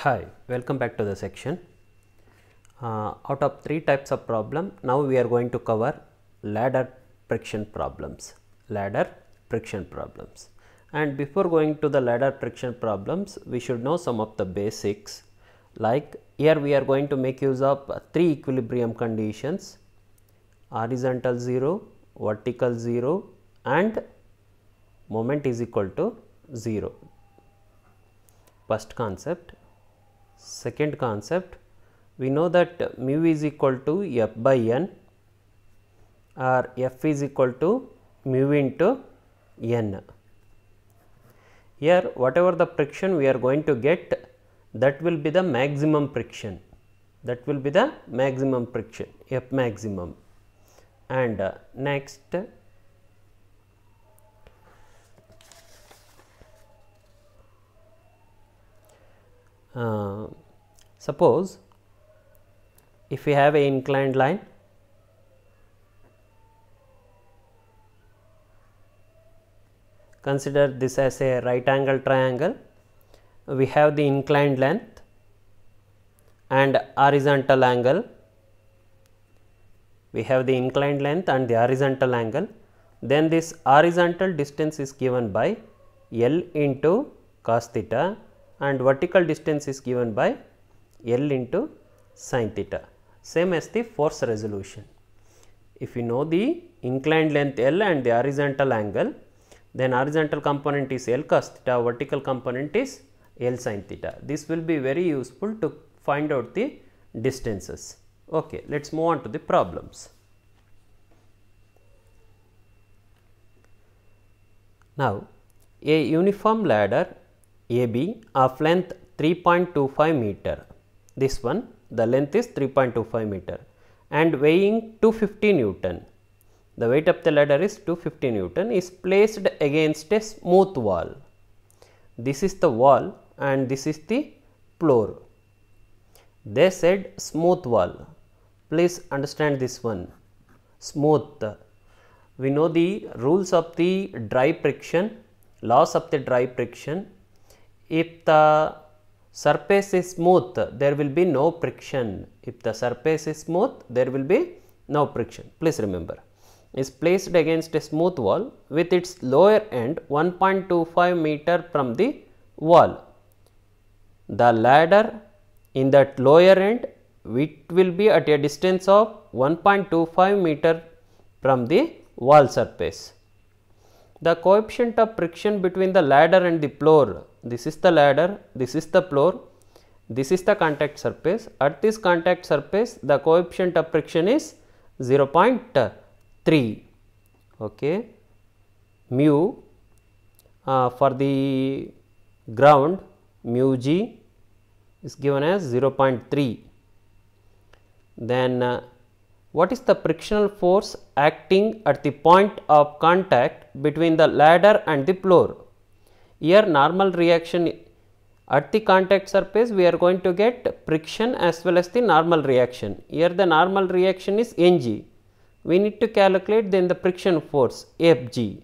Hi, welcome back to the section. Out of three types of problem, now we are going to cover ladder friction problems. And before going to the ladder friction problems, we should know some of the basics. Like here we are going to make use of three equilibrium conditions: horizontal 0, vertical 0 and moment is equal to 0. First concept. Second concept, we know that mu is equal to f by n or f is equal to mu into n. Here whatever the friction we are going to get, that will be the maximum friction, f maximum. And next, suppose if we have a inclined line, consider this as a right angle triangle. We have the inclined length and horizontal angle. Then this horizontal distance is given by L into cos theta and vertical distance is given by L into sin theta, same as the force resolution. If you know the inclined length L and the horizontal angle, then horizontal component is L cos theta, vertical component is L sin theta. This will be very useful to find out the distances. Okay, let us move on to the problems. Now, a uniform ladder AB of length 3.25 meter, this one the length is 3.25 meter and weighing 250 Newton, the weight of the ladder is 250 Newton, is placed against a smooth wall. This is the wall and this is the floor. They said smooth wall. Please understand this one, smooth. We know the rules of the dry friction, laws of the dry friction. If the surface is smooth, there will be no friction. Please remember, is placed against a smooth wall with its lower end 1.25 meter from the wall. The ladder in that lower end, it will be at a distance of 1.25 meter from the wall surface. The coefficient of friction between the ladder and the floor, this is the ladder, this is the floor, this is the contact surface. At this contact surface, the coefficient of friction is 0.3. Okay. Mu for the ground, mu g is given as 0.3. Then what is the frictional force acting at the point of contact between the ladder and the floor? Here normal reaction at the contact surface, we are going to get friction as well as the normal reaction. Here the normal reaction is Ng. We need to calculate then the friction force Fg,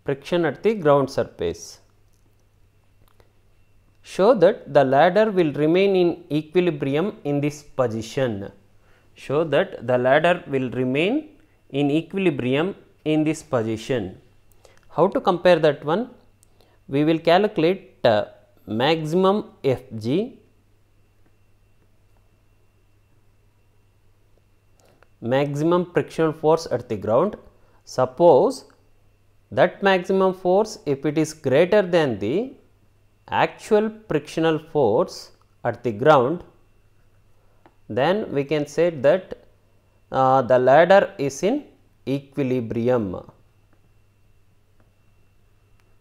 friction at the ground surface. Show that the ladder will remain in equilibrium in this position. How to compare that one? We will calculate maximum Fg, maximum frictional force at the ground. Suppose that maximum force, if it is greater than the actual frictional force at the ground, then we can say that the ladder is in equilibrium.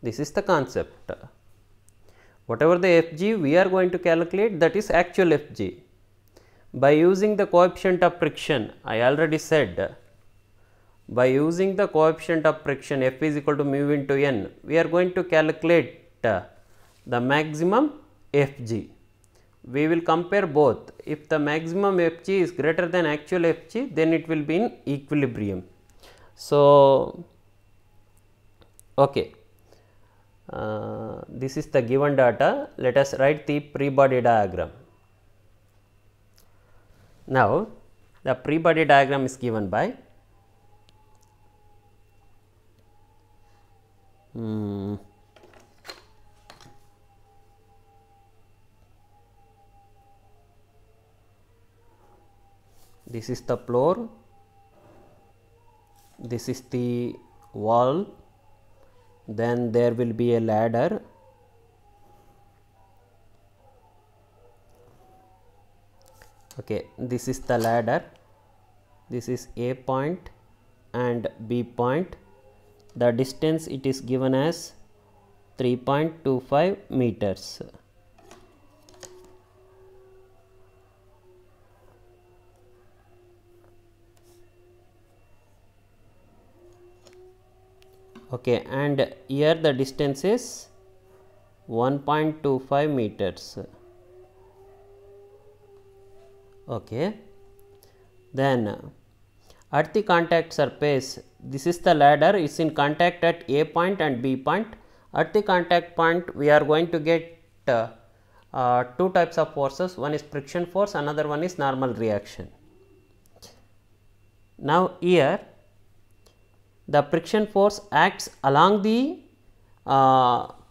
This is the concept. Whatever the Fg we are going to calculate, that is actual Fg. By using the coefficient of friction, I already said, by using the coefficient of friction F is equal to mu into n, we are going to calculate the maximum Fg. We will compare both. If the maximum Fg is greater than actual Fg, then it will be in equilibrium. So, okay. This is the given data. Let us write the free body diagram. Now, the free body diagram is given by this is the floor, this is the wall, then there will be a ladder, okay, this is the ladder, this is A point and B point. The distance it is given as 3.25 meters. Okay, and here the distance is 1.25 meters. Okay, then at the contact surface, this is the ladder, is in contact at A point and B point. At the contact point, we are going to get two types of forces, one is friction force, another one is normal reaction. Now, here the friction force acts along the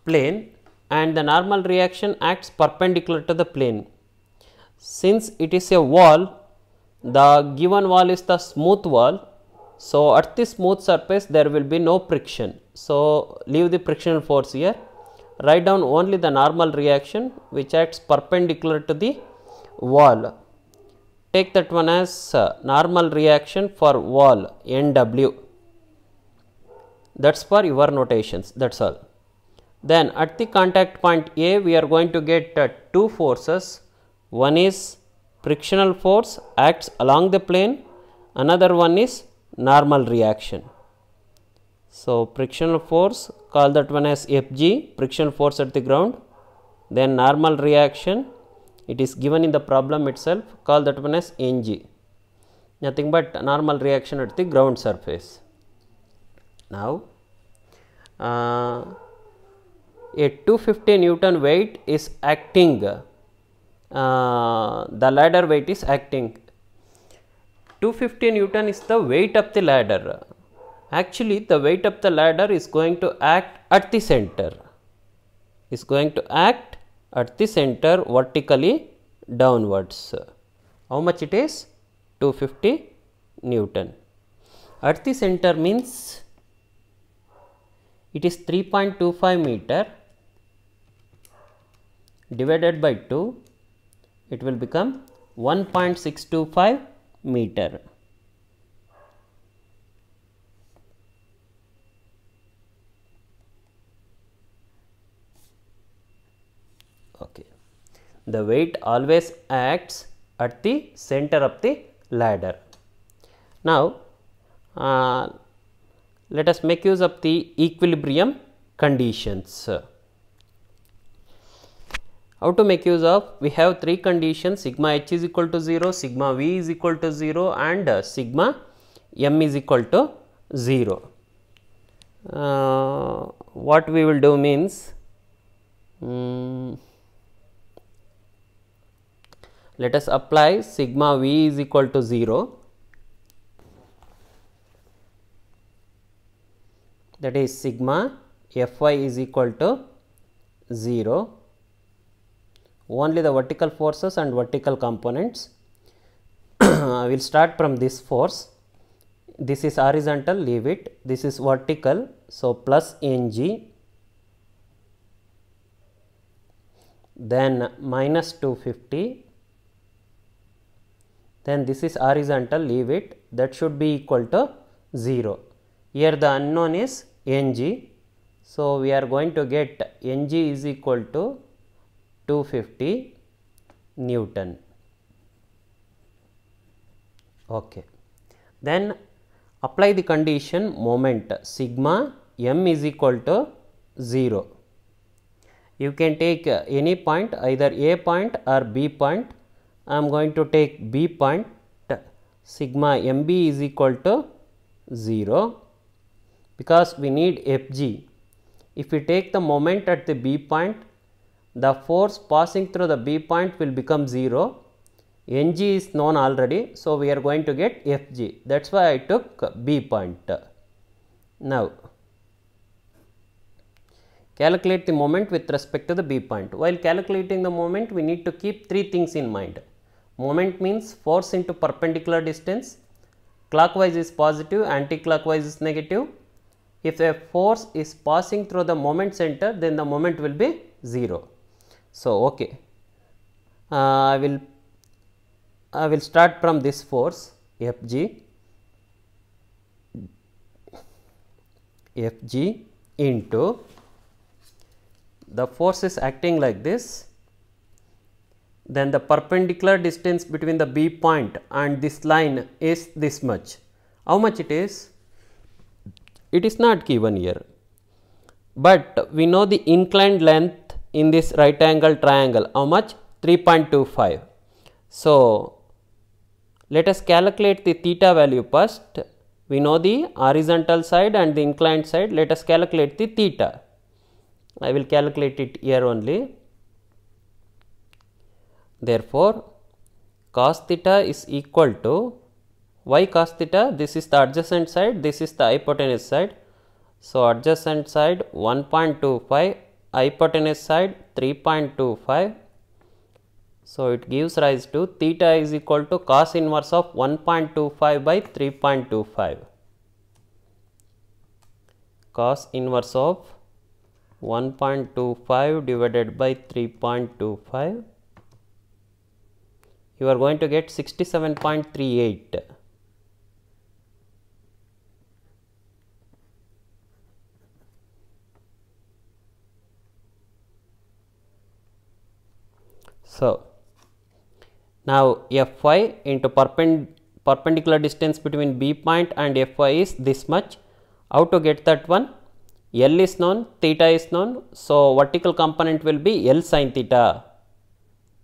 plane and the normal reaction acts perpendicular to the plane. Since it is a wall, the given wall is the smooth wall. So, at the smooth surface there will be no friction. So, leave the frictional force here, write down only the normal reaction which acts perpendicular to the wall. Take that one as normal reaction for wall NW. That is for your notations, that is all. Then at the contact point A, we are going to get two forces. One is frictional force acts along the plane, another one is normal reaction. So, frictional force, call that one as Fg, friction force at the ground, then normal reaction, it is given in the problem itself, call that one as Ng, nothing but normal reaction at the ground surface. Now, a 250 Newton weight is acting, the ladder weight is acting. 250 Newton is the weight of the ladder. Actually, the weight of the ladder is going to act at the center, vertically downwards. How much it is? 250 Newton. At the center means it is 3.25 meter divided by 2, it will become 1.625 meter. Okay. The weight always acts at the center of the ladder. Now, let us make use of the equilibrium conditions. How to make use of? We have three conditions: sigma h is equal to 0, sigma v is equal to 0 and sigma m is equal to 0. What we will do means, let us apply sigma v is equal to 0, that is sigma Fy is equal to 0, only the vertical forces and vertical components. I will start from this force, this is horizontal, leave it, this is vertical, so plus Ng, then minus 250, then this is horizontal, leave it, that should be equal to 0. Here the unknown is Ng, so we are going to get Ng is equal to 250 Newton. Okay. Then apply the condition moment sigma m is equal to 0. You can take any point, either A point or B point. I am going to take B point, sigma mb is equal to 0, because we need Fg. If we take the moment at the B point, the force passing through the B point will become 0. Ng is known already, so we are going to get Fg. That is why I took B point. Now, calculate the moment with respect to the B point. While calculating the moment, we need to keep three things in mind. Moment means force into perpendicular distance. Clockwise is positive, anti-clockwise is negative. If a force is passing through the moment center, then the moment will be 0. So, okay. I will start from this force Fg into the force is acting like this, then the perpendicular distance between the B point and this line is this much. How much it is? It is not given here, but we know the inclined length in this right angle triangle. How much? 3.25. So, let us calculate the theta value first. We know the horizontal side and the inclined side. Let us calculate the theta. I will calculate it here only. Therefore, cos theta is equal to, why cos theta? This is the adjacent side, this is the hypotenuse side. So, adjacent side 1.25, hypotenuse side 3.25. So, it gives rise to theta is equal to cos inverse of 1.25 by 3.25. Cos inverse of 1.25 divided by 3.25. You are going to get 67.38. So, now Fy into perpendicular distance between B point and Fy is this much. How to get that one? L is known, theta is known. So, vertical component will be L sin theta,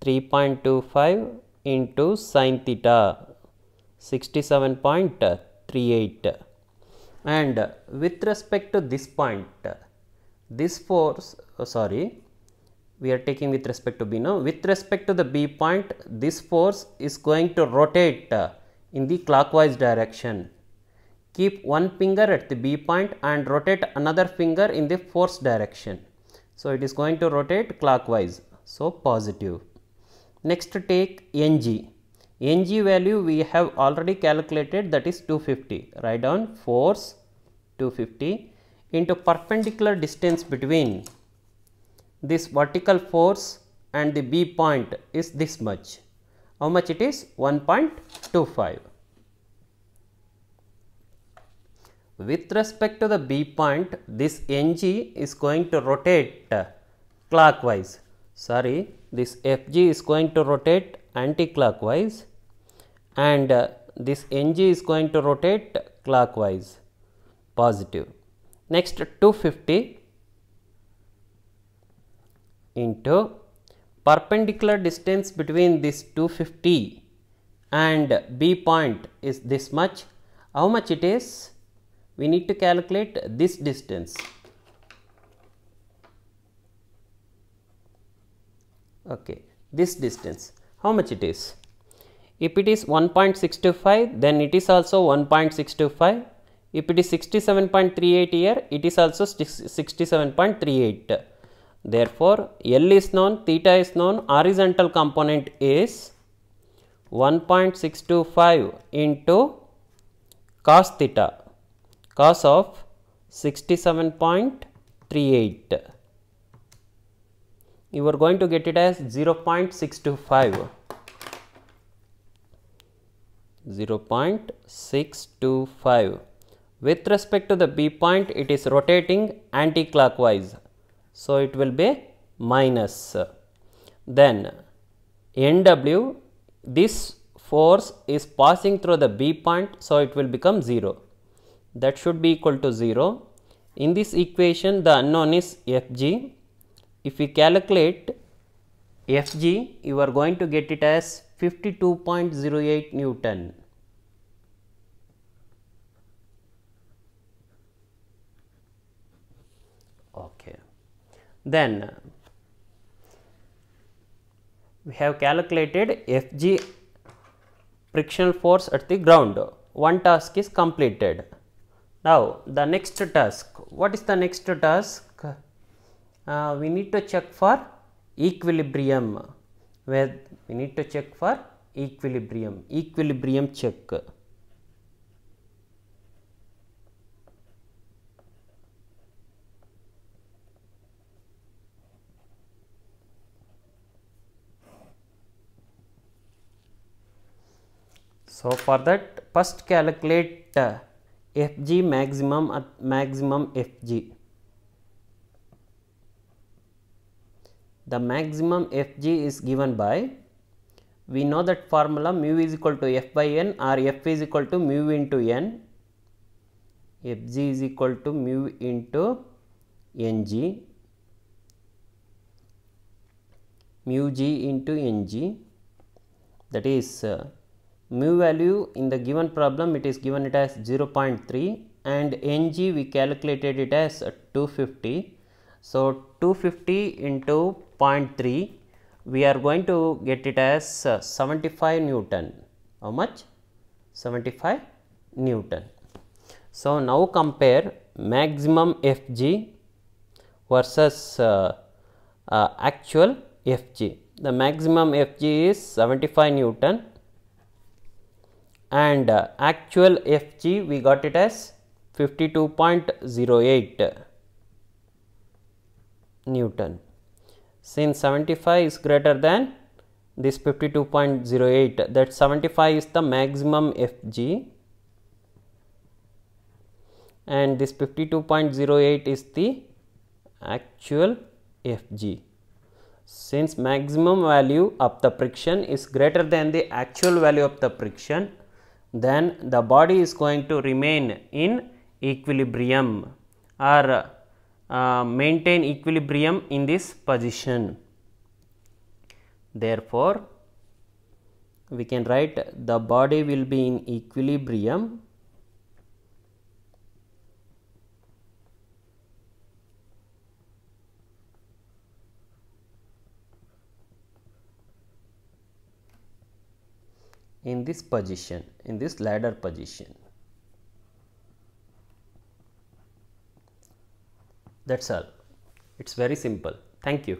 3.25 into sin theta, 67.38. And with respect to this point, this force, we are taking with respect to B now. With respect to the B point, this force is going to rotate in the clockwise direction. Keep one finger at the B point and rotate another finger in the force direction. So, it is going to rotate clockwise. So, positive. Next, take Ng. Ng value we have already calculated, that is 250. Write down force 250 into perpendicular distance between this vertical force and the B point is this much. How much it is? 1.25. With respect to the B point, this Ng is going to rotate clockwise. This Fg is going to rotate anti-clockwise and this Ng is going to rotate clockwise, positive. Next, 250 into perpendicular distance between this 250 and B point is this much. How much it is? We need to calculate this distance. Okay, this distance, how much it is? If it is 1.625, then it is also 1.625. If it is 67.38 here, it is also 67.38. Therefore, L is known, theta is known, horizontal component is 1.625 into cos theta, cos of 67.38. You are going to get it as 0.625. 0.625. With respect to the B point, it is rotating anti-clockwise. So, it will be minus. Then NW, this force is passing through the B point, so it will become 0. That should be equal to 0. In this equation, the unknown is Fg. If we calculate Fg, you are going to get it as 52.08 Newton. Okay. Then we have calculated Fg frictional force at the ground. One task is completed. Now the next task. What is the next task? We need to check for equilibrium. Where we need to check for equilibrium check. So for that, first calculate Fg maximum at maximum Fg. The maximum Fg is given by, we know that formula, mu is equal to F by N, or F is equal to mu into N. Fg is equal to mu into Ng, mu G into Ng, that is mu value in the given problem, it is given it as 0.3, and Ng we calculated it as 250. So 250 into 0.3, we are going to get it as 75 Newton. How much? 75 Newton. So now compare maximum Fg versus actual Fg. The maximum Fg is 75 Newton and actual Fg we got it as 52.08 Newton. Since 75 is greater than this 52.08, that 75 is the maximum Fg and this 52.08 is the actual Fg. Since maximum value of the friction is greater than the actual value of the friction, then the body is going to remain in equilibrium or maintain equilibrium in this position. Therefore, we can write the body will be in equilibrium in this position, in this ladder position. That's all. It's very simple. Thank you.